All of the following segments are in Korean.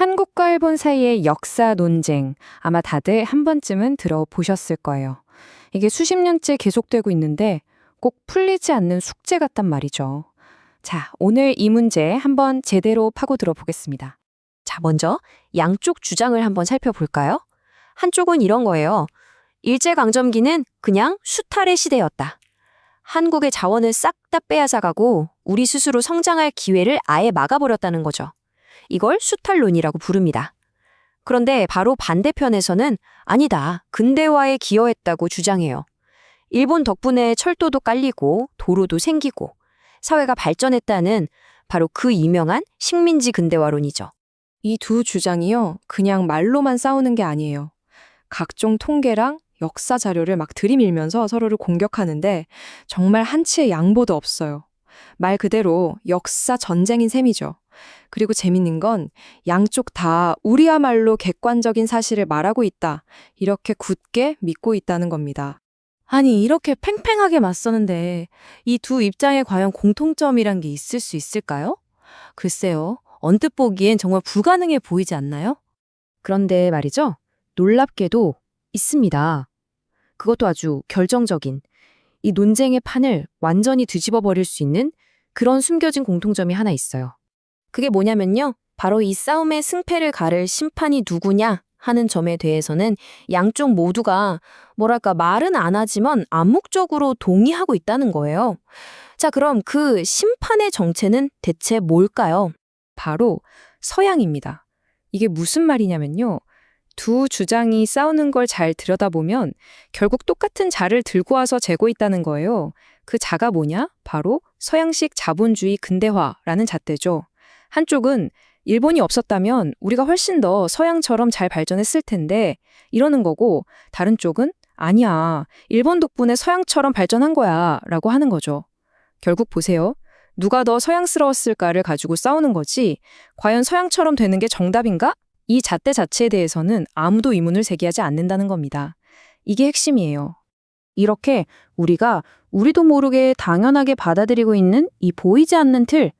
한국과 일본 사이의 역사 논쟁, 아마 다들 한 번쯤은 들어보셨을 거예요. 이게 수십 년째 계속되고 있는데 꼭 풀리지 않는 숙제 같단 말이죠. 자, 오늘 이 문제 한번 제대로 파고들어 보겠습니다. 자, 먼저 양쪽 주장을 한번 살펴볼까요? 한쪽은 이런 거예요. 일제강점기는 그냥 수탈의 시대였다. 한국의 자원을 싹 다 빼앗아가고 우리 스스로 성장할 기회를 아예 막아버렸다는 거죠. 이걸 수탈론이라고 부릅니다. 그런데 바로 반대편에서는 아니다, 근대화에 기여했다고 주장해요. 일본 덕분에 철도도 깔리고 도로도 생기고 사회가 발전했다는 바로 그 유명한 식민지 근대화론이죠. 이 두 주장이요, 그냥 말로만 싸우는 게 아니에요. 각종 통계랑 역사 자료를 막 들이밀면서 서로를 공격하는데 정말 한치의 양보도 없어요. 말 그대로 역사 전쟁인 셈이죠. 그리고 재밌는 건 양쪽 다 우리야말로 객관적인 사실을 말하고 있다, 이렇게 굳게 믿고 있다는 겁니다. 아니, 이렇게 팽팽하게 맞서는데 이 두 입장에 과연 공통점이란 게 있을 수 있을까요? 글쎄요, 언뜻 보기엔 정말 불가능해 보이지 않나요? 그런데 말이죠. 놀랍게도 있습니다. 그것도 아주 결정적인, 이 논쟁의 판을 완전히 뒤집어 버릴 수 있는 그런 숨겨진 공통점이 하나 있어요. 그게 뭐냐면요. 바로 이 싸움의 승패를 가를 심판이 누구냐 하는 점에 대해서는 양쪽 모두가 뭐랄까 말은 안 하지만 암묵적으로 동의하고 있다는 거예요. 자, 그럼 그 심판의 정체는 대체 뭘까요? 바로 서양입니다. 이게 무슨 말이냐면요, 두 주장이 싸우는 걸 잘 들여다보면 결국 똑같은 자를 들고 와서 재고 있다는 거예요. 그 자가 뭐냐? 바로 서양식 자본주의 근대화라는 잣대죠. 한쪽은 일본이 없었다면 우리가 훨씬 더 서양처럼 잘 발전했을 텐데 이러는 거고, 다른 쪽은 아니야, 일본 덕분에 서양처럼 발전한 거야 라고 하는 거죠. 결국 보세요. 누가 더 서양스러웠을까를 가지고 싸우는 거지, 과연 서양처럼 되는 게 정답인가? 이 잣대 자체에 대해서는 아무도 의문을 제기하지 않는다는 겁니다. 이게 핵심이에요. 이렇게 우리도 모르게 당연하게 받아들이고 있는 이 보이지 않는 틀,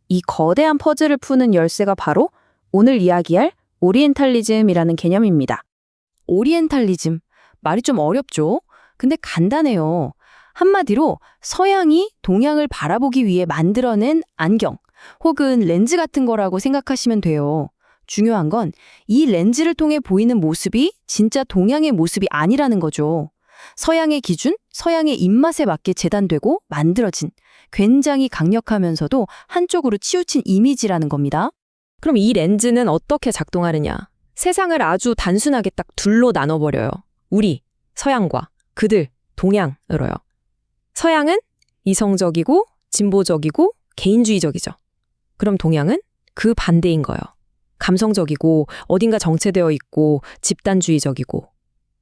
이 거대한 퍼즐을 푸는 열쇠가 바로 오늘 이야기할 오리엔탈리즘이라는 개념입니다. 오리엔탈리즘. 말이 좀 어렵죠? 근데 간단해요. 한마디로 서양이 동양을 바라보기 위해 만들어낸 안경 혹은 렌즈 같은 거라고 생각하시면 돼요. 중요한 건 이 렌즈를 통해 보이는 모습이 진짜 동양의 모습이 아니라는 거죠. 서양의 기준, 서양의 입맛에 맞게 재단되고 만들어진 굉장히 강력하면서도 한쪽으로 치우친 이미지라는 겁니다. 그럼 이 렌즈는 어떻게 작동하느냐? 세상을 아주 단순하게 딱 둘로 나눠버려요. 우리, 서양과 그들, 동양으로요. 서양은 이성적이고 진보적이고 개인주의적이죠. 그럼 동양은 그 반대인 거예요. 감성적이고 어딘가 정체되어 있고 집단주의적이고,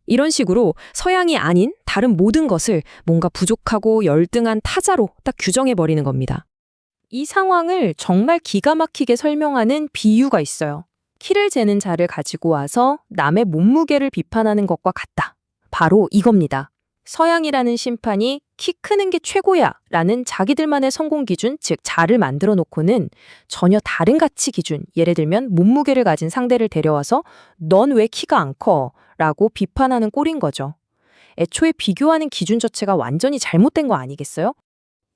이런 식으로 서양이 아닌 다른 모든 것을 뭔가 부족하고 열등한 타자로 딱 규정해버리는 겁니다. 이 상황을 정말 기가 막히게 설명하는 비유가 있어요. 키를 재는 자를 가지고 와서 남의 몸무게를 비판하는 것과 같다. 바로 이겁니다. 서양이라는 심판이 키 크는 게 최고야 라는 자기들만의 성공 기준, 즉 자를 만들어 놓고는 전혀 다른 가치 기준, 예를 들면 몸무게를 가진 상대를 데려와서 넌 왜 키가 안 커? 라고 비판하는 꼴인 거죠. 애초에 비교하는 기준 자체가 완전히 잘못된 거 아니겠어요?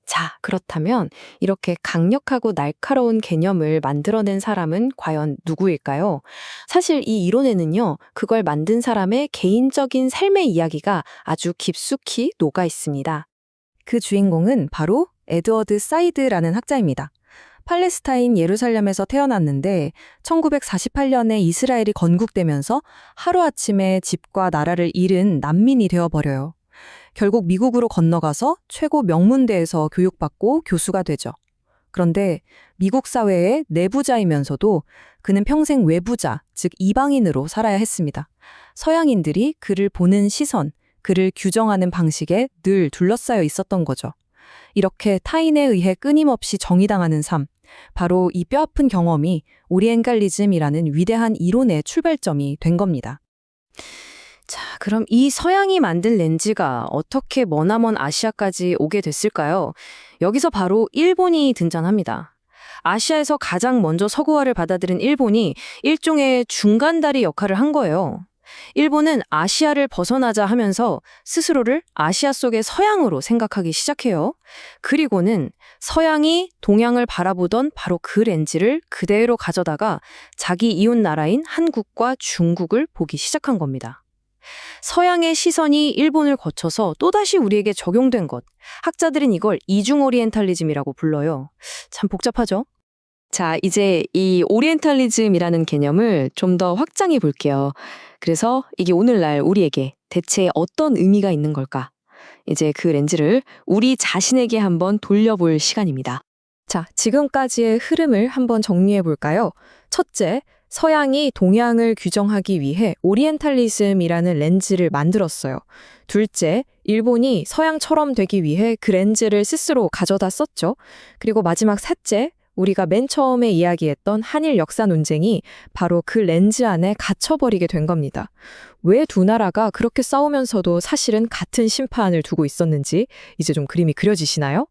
자, 그렇다면 이렇게 강력하고 날카로운 개념을 만들어낸 사람은 과연 누구일까요? 사실 이 이론에는요, 그걸 만든 사람의 개인적인 삶의 이야기가 아주 깊숙이 녹아 있습니다. 그 주인공은 바로 에드워드 사이드라는 학자입니다. 팔레스타인 예루살렘에서 태어났는데 1948년에 이스라엘이 건국되면서 하루아침에 집과 나라를 잃은 난민이 되어버려요. 결국 미국으로 건너가서 최고 명문대에서 교육받고 교수가 되죠. 그런데 미국 사회의 내부자이면서도 그는 평생 외부자, 즉 이방인으로 살아야 했습니다. 서양인들이 그를 보는 시선, 그를 규정하는 방식에 늘 둘러싸여 있었던 거죠. 이렇게 타인에 의해 끊임없이 정의당하는 삶, 바로 이 뼈아픈 경험이 오리엔탈리즘이라는 위대한 이론의 출발점이 된 겁니다. 자, 그럼 이 서양이 만든 렌즈가 어떻게 머나먼 아시아까지 오게 됐을까요? 여기서 바로 일본이 등장합니다. 아시아에서 가장 먼저 서구화를 받아들인 일본이 일종의 중간다리 역할을 한 거예요. 일본은 아시아를 벗어나자 하면서 스스로를 아시아 속의 서양으로 생각하기 시작해요. 그리고는 서양이 동양을 바라보던 바로 그 렌즈를 그대로 가져다가 자기 이웃 나라인 한국과 중국을 보기 시작한 겁니다. 서양의 시선이 일본을 거쳐서 또다시 우리에게 적용된 것. 학자들은 이걸 이중 오리엔탈리즘이라고 불러요. 참 복잡하죠? 자, 이제 이 오리엔탈리즘이라는 개념을 좀 더 확장해 볼게요. 그래서 이게 오늘날 우리에게 대체 어떤 의미가 있는 걸까? 이제 그 렌즈를 우리 자신에게 한번 돌려볼 시간입니다. 자, 지금까지의 흐름을 한번 정리해 볼까요? 첫째, 서양이 동양을 규정하기 위해 오리엔탈리즘이라는 렌즈를 만들었어요. 둘째, 일본이 서양처럼 되기 위해 그 렌즈를 스스로 가져다 썼죠. 그리고 마지막 셋째, 우리가 맨 처음에 이야기했던 한일 역사 논쟁이 바로 그 렌즈 안에 갇혀버리게 된 겁니다. 왜 두 나라가 그렇게 싸우면서도 사실은 같은 심판을 두고 있었는지 이제 좀 그림이 그려지시나요?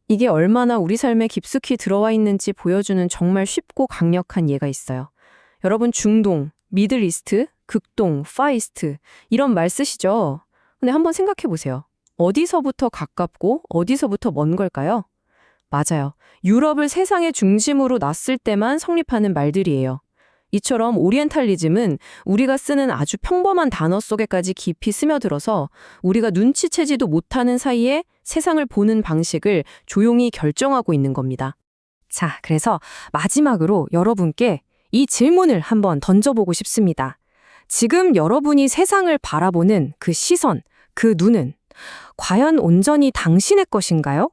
이게 얼마나 우리 삶에 깊숙이 들어와 있는지 보여주는 정말 쉽고 강력한 예가 있어요. 여러분 중동, 미들 이스트, 극동, 파이스트 이런 말 쓰시죠? 근데 한번 생각해 보세요. 어디서부터 가깝고 어디서부터 먼 걸까요? 맞아요. 유럽을 세상의 중심으로 놨을 때만 성립하는 말들이에요. 이처럼 오리엔탈리즘은 우리가 쓰는 아주 평범한 단어 속에까지 깊이 스며들어서 우리가 눈치채지도 못하는 사이에 세상을 보는 방식을 조용히 결정하고 있는 겁니다. 자, 그래서 마지막으로 여러분께 이 질문을 한번 던져보고 싶습니다. 지금 여러분이 세상을 바라보는 그 시선, 그 눈은 과연 온전히 당신의 것인가요?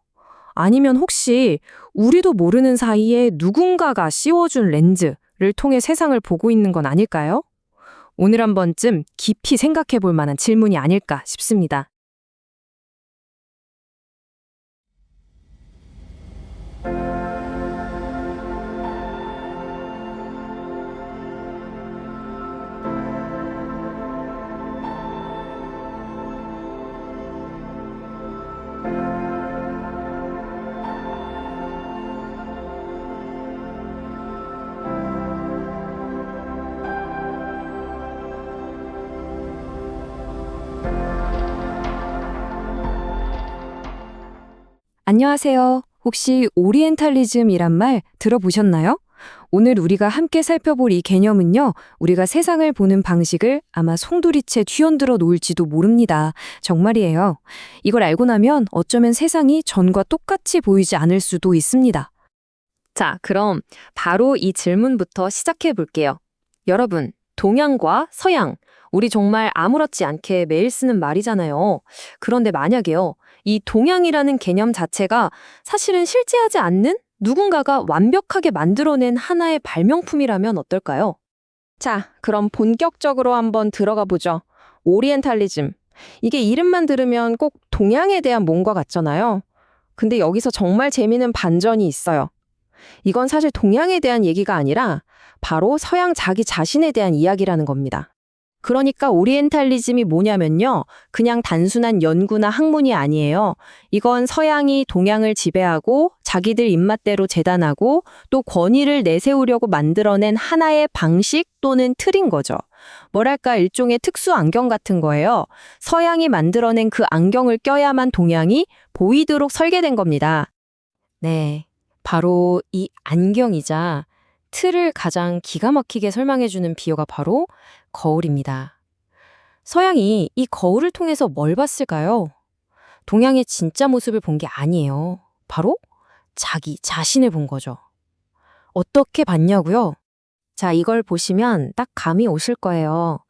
아니면 혹시 우리도 모르는 사이에 누군가가 씌워준 렌즈를 통해 세상을 보고 있는 건 아닐까요? 오늘 한 번쯤 깊이 생각해 볼 만한 질문이 아닐까 싶습니다. 안녕하세요. 혹시 오리엔탈리즘이란 말 들어보셨나요? 오늘 우리가 함께 살펴볼 이 개념은요, 우리가 세상을 보는 방식을 아마 송두리째 뒤흔들어 놓을지도 모릅니다. 정말이에요. 이걸 알고 나면 어쩌면 세상이 전과 똑같이 보이지 않을 수도 있습니다. 자, 그럼 바로 이 질문부터 시작해 볼게요. 여러분, 동양과 서양, 우리 정말 아무렇지 않게 매일 쓰는 말이잖아요. 그런데 만약에요, 이 동양이라는 개념 자체가 사실은 실제하지 않는 누군가가 완벽하게 만들어낸 하나의 발명품이라면 어떨까요? 자, 그럼 본격적으로 한번 들어가 보죠. 오리엔탈리즘. 이게 이름만 들으면 꼭 동양에 대한 뭔가 같잖아요. 근데 여기서 정말 재미있는 반전이 있어요. 이건 사실 동양에 대한 얘기가 아니라 바로 서양 자기 자신에 대한 이야기라는 겁니다. 그러니까 오리엔탈리즘이 뭐냐면요. 그냥 단순한 연구나 학문이 아니에요. 이건 서양이 동양을 지배하고 자기들 입맛대로 재단하고 또 권위를 내세우려고 만들어낸 하나의 방식 또는 틀인 거죠. 뭐랄까 일종의 특수 안경 같은 거예요. 서양이 만들어낸 그 안경을 껴야만 동양이 보이도록 설계된 겁니다. 네, 바로 이 안경이자 틀을 가장 기가 막히게 설명해주는 비유가 바로 거울입니다. 서양이 이 거울을 통해서 뭘 봤을까요? 동양의 진짜 모습을 본 게 아니에요. 바로 자기 자신을 본 거죠. 어떻게 봤냐고요? 자, 이걸 보시면 딱 감이 오실 거예요.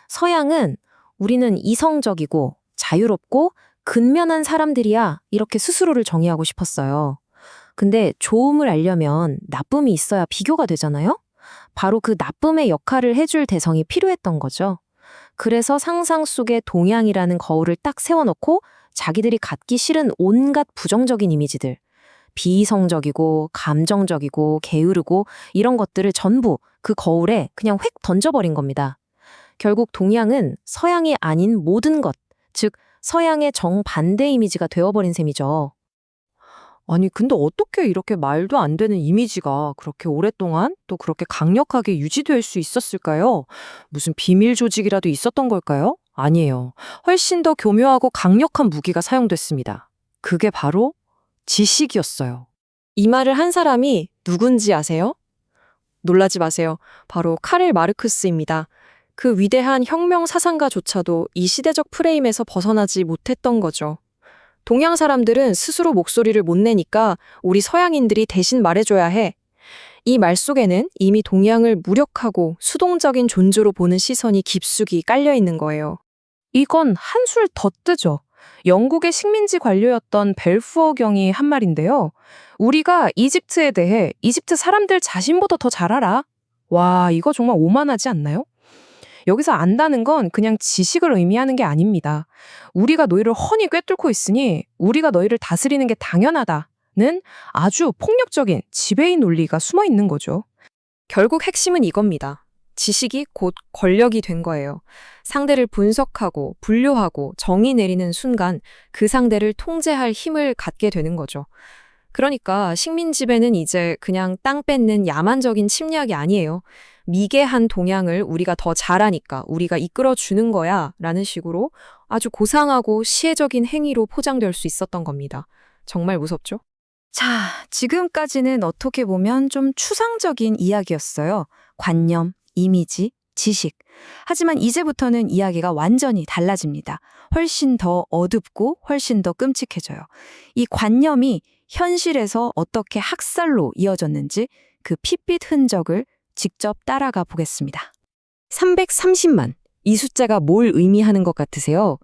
서양은 우리는 이성적이고 자유롭고 근면한 사람들이야 이렇게 스스로를 정의하고 싶었어요. 근데 좋음을 알려면 나쁨이 있어야 비교가 되잖아요? 바로 그 나쁨의 역할을 해줄 대상이 필요했던 거죠. 그래서 상상 속에 동양이라는 거울을 딱 세워놓고 자기들이 갖기 싫은 온갖 부정적인 이미지들, 비이성적이고 감정적이고 게으르고 이런 것들을 전부 그 거울에 그냥 획 던져버린 겁니다. 결국 동양은 서양이 아닌 모든 것, 즉 서양의 정반대 이미지가 되어버린 셈이죠. 아니, 근데 어떻게 이렇게 말도 안 되는 이미지가 그렇게 오랫동안 또 그렇게 강력하게 유지될 수 있었을까요? 무슨 비밀 조직이라도 있었던 걸까요? 아니에요. 훨씬 더 교묘하고 강력한 무기가 사용됐습니다. 그게 바로 지식이었어요. 이 말을 한 사람이 누군지 아세요? 놀라지 마세요. 바로 카를 마르크스입니다. 그 위대한 혁명 사상가조차도 이 시대적 프레임에서 벗어나지 못했던 거죠. 동양 사람들은 스스로 목소리를 못 내니까 우리 서양인들이 대신 말해줘야 해. 이 말 속에는 이미 동양을 무력하고 수동적인 존재로 보는 시선이 깊숙이 깔려 있는 거예요. 이건 한술 더 뜨죠. 영국의 식민지 관료였던 벨푸어 경이 한 말인데요. 우리가 이집트에 대해 이집트 사람들 자신보다 더 잘 알아. 와, 이거 정말 오만하지 않나요? 여기서 안다는 건 그냥 지식을 의미하는 게 아닙니다. 우리가 너희를 훤히 꿰뚫고 있으니 우리가 너희를 다스리는 게 당연하다는 아주 폭력적인 지배인 논리가 숨어 있는 거죠. 결국 핵심은 이겁니다. 지식이 곧 권력이 된 거예요. 상대를 분석하고 분류하고 정의 내리는 순간 그 상대를 통제할 힘을 갖게 되는 거죠. 그러니까 식민 지배는 이제 그냥 땅 뺏는 야만적인 침략이 아니에요. 미개한 동양을 우리가 더 잘하니까 우리가 이끌어주는 거야 라는 식으로 아주 고상하고 시혜적인 행위로 포장될 수 있었던 겁니다. 정말 무섭죠? 자, 지금까지는 어떻게 보면 좀 추상적인 이야기였어요. 관념, 이미지, 지식. 하지만 이제부터는 이야기가 완전히 달라집니다. 훨씬 더 어둡고 훨씬 더 끔찍해져요. 이 관념이 현실에서 어떻게 학살로 이어졌는지 그 핏빛 흔적을 직접 따라가 보겠습니다. 330만. 이 숫자가 뭘 의미하는 것 같으세요?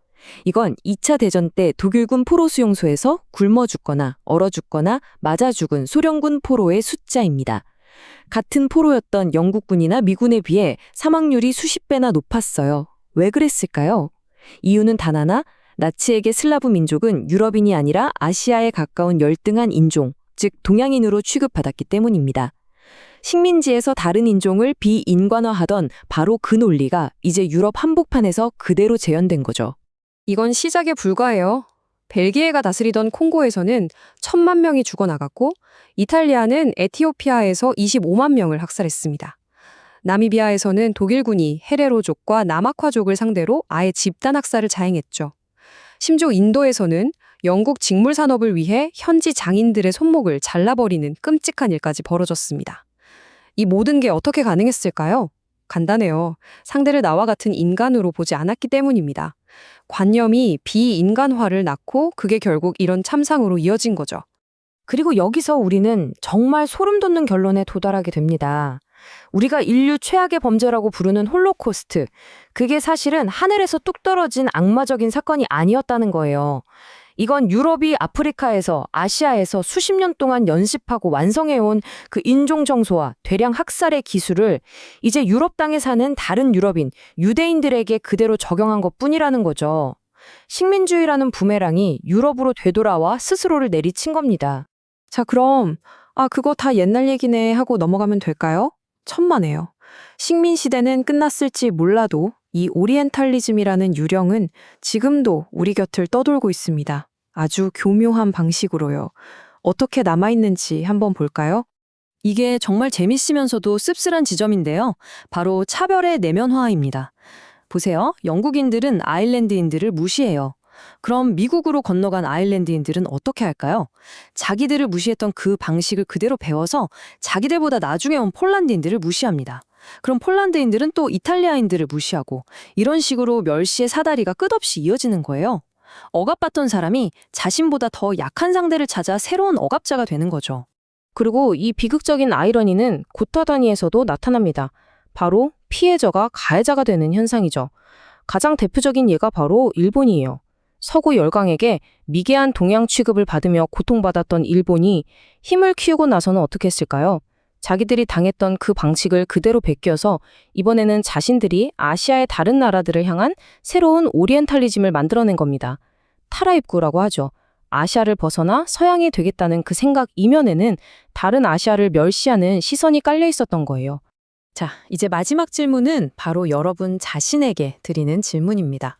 이건 2차 대전 때 독일군 포로 수용소에서 굶어 죽거나 얼어 죽거나 맞아 죽은 소련군 포로의 숫자입니다. 같은 포로였던 영국군이나 미군에 비해 사망률이 수십 배나 높았어요. 왜 그랬을까요? 이유는 단 하나, 나치에게 슬라브 민족은 유럽인이 아니라 아시아에 가까운 열등한 인종, 즉 동양인으로 취급받았기 때문입니다. 식민지에서 다른 인종을 비인간화하던 바로 그 논리가 이제 유럽 한복판에서 그대로 재현된 거죠. 이건 시작에 불과해요. 벨기에가 다스리던 콩고에서는 1,000만 명이 죽어나갔고 이탈리아는 에티오피아에서 25만 명을 학살했습니다. 나미비아에서는 독일군이 헤레로족과 나마콰족을 상대로 아예 집단 학살을 자행했죠. 심지어 인도에서는 영국 직물 산업을 위해 현지 장인들의 손목을 잘라버리는 끔찍한 일까지 벌어졌습니다. 이 모든 게 어떻게 가능했을까요? 간단해요. 상대를 나와 같은 인간으로 보지 않았기 때문입니다. 관념이 비인간화를 낳고 그게 결국 이런 참상으로 이어진 거죠. 그리고 여기서 우리는 정말 소름 돋는 결론에 도달하게 됩니다. 우리가 인류 최악의 범죄라고 부르는 홀로코스트, 그게 사실은 하늘에서 뚝 떨어진 악마적인 사건이 아니었다는 거예요. 이건 유럽이 아프리카에서, 아시아에서 수십 년 동안 연습하고 완성해온 그 인종 정소와 대량 학살의 기술을 이제 유럽 땅에 사는 다른 유럽인, 유대인들에게 그대로 적용한 것뿐이라는 거죠. 식민주의라는 부메랑이 유럽으로 되돌아와 스스로를 내리친 겁니다. 자, 그럼 그거 다 옛날 얘기네 하고 넘어가면 될까요? 천만에요. 식민 시대는 끝났을지 몰라도 이 오리엔탈리즘이라는 유령은 지금도 우리 곁을 떠돌고 있습니다. 아주 교묘한 방식으로요. 어떻게 남아있는지 한번 볼까요? 이게 정말 재밌으면서도 씁쓸한 지점인데요. 바로 차별의 내면화입니다. 보세요. 영국인들은 아일랜드인들을 무시해요. 그럼 미국으로 건너간 아일랜드인들은 어떻게 할까요? 자기들을 무시했던 그 방식을 그대로 배워서 자기들보다 나중에 온 폴란드인들을 무시합니다. 그럼 폴란드인들은 또 이탈리아인들을 무시하고 이런 식으로 멸시의 사다리가 끝없이 이어지는 거예요. 억압받던 사람이 자신보다 더 약한 상대를 찾아 새로운 억압자가 되는 거죠. 그리고 이 비극적인 아이러니는 고타 단위에서도 나타납니다. 바로 피해자가 가해자가 되는 현상이죠. 가장 대표적인 예가 바로 일본이에요. 서구 열강에게 미개한 동양 취급을 받으며 고통받았던 일본이 힘을 키우고 나서는 어떻게 했을까요? 자기들이 당했던 그 방식을 그대로 베껴서 이번에는 자신들이 아시아의 다른 나라들을 향한 새로운 오리엔탈리즘을 만들어낸 겁니다. 타라입구라고 하죠. 아시아를 벗어나 서양이 되겠다는 그 생각 이면에는 다른 아시아를 멸시하는 시선이 깔려 있었던 거예요. 자, 이제 마지막 질문은 바로 여러분 자신에게 드리는 질문입니다.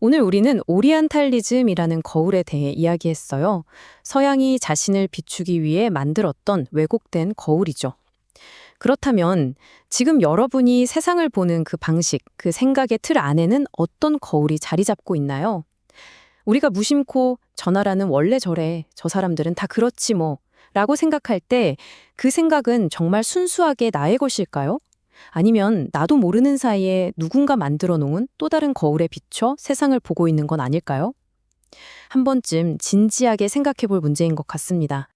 오늘 우리는 오리엔탈리즘이라는 거울에 대해 이야기했어요. 서양이 자신을 비추기 위해 만들었던 왜곡된 거울이죠. 그렇다면 지금 여러분이 세상을 보는 그 방식, 그 생각의 틀 안에는 어떤 거울이 자리 잡고 있나요? 우리가 무심코 저 나라는 원래 저래, 저 사람들은 다 그렇지 뭐 라고 생각할 때 그 생각은 정말 순수하게 나의 것일까요? 아니면 나도 모르는 사이에 누군가 만들어 놓은 또 다른 거울에 비춰 세상을 보고 있는 건 아닐까요? 한 번쯤 진지하게 생각해 볼 문제인 것 같습니다.